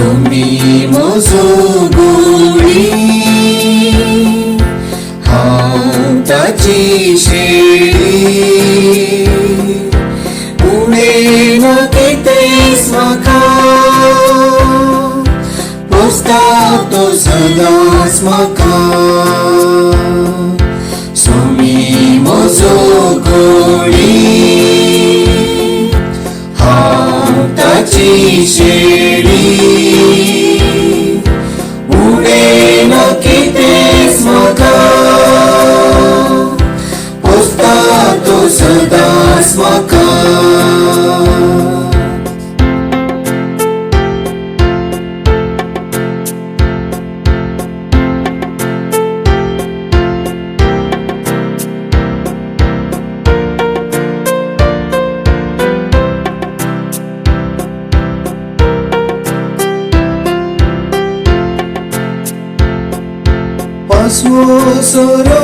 Sumi mozuguri hautaची शेळी पुणे न कितेच म्हाका पोसता सदांच म्हाका सुमी मजगती हाताची शेळी उडेन कितेच म्हाका पोसता सदांच म्हाका सोरो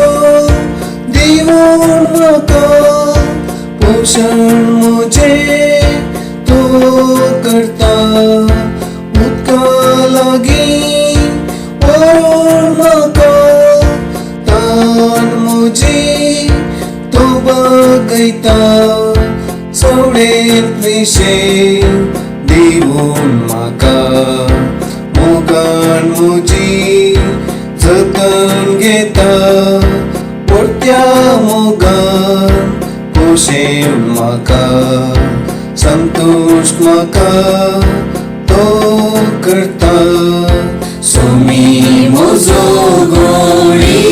दिवून म्हाका पोषण मुझे तो करता उदका लागीं व्हरून म्हाका तान मुझे तो बगयता सोडेत विशें दिवून म्हाका मोगान मुजी जतन घेता पोरत्या मोगान पोशेन म्हाका संतोष म्हाका तो करता सुमी मजगती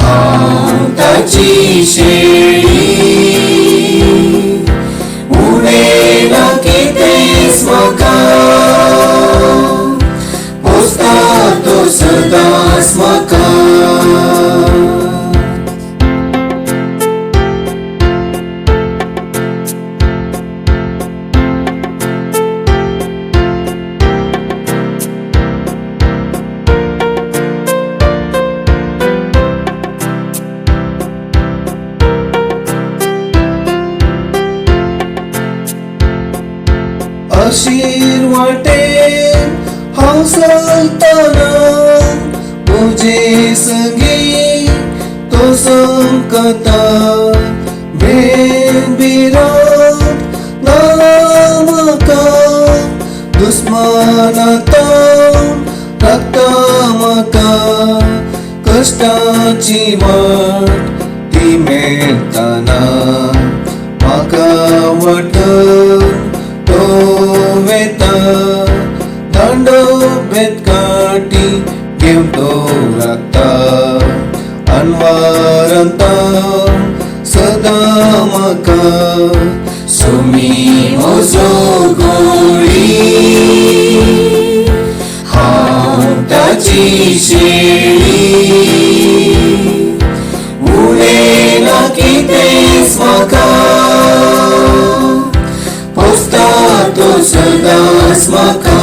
हाताची शेळी उडेन कितेच म्हाका सदांच म्हाका अशीर वाटेन हांव चलतना मुझे संगी तो संकता बेबिरात म्हाका दुस्मानांतल्यान राखता म्हाका कश्टाची वाट ती मेळतना म्हाका वटन तो वेता दांडो बेतकाटी घेवन तो राखता अनवारांता सदां म्हाका सुमी मजगती हाताची शेळी उडेन कितेच म्हाका पोसता सदांच म्हाका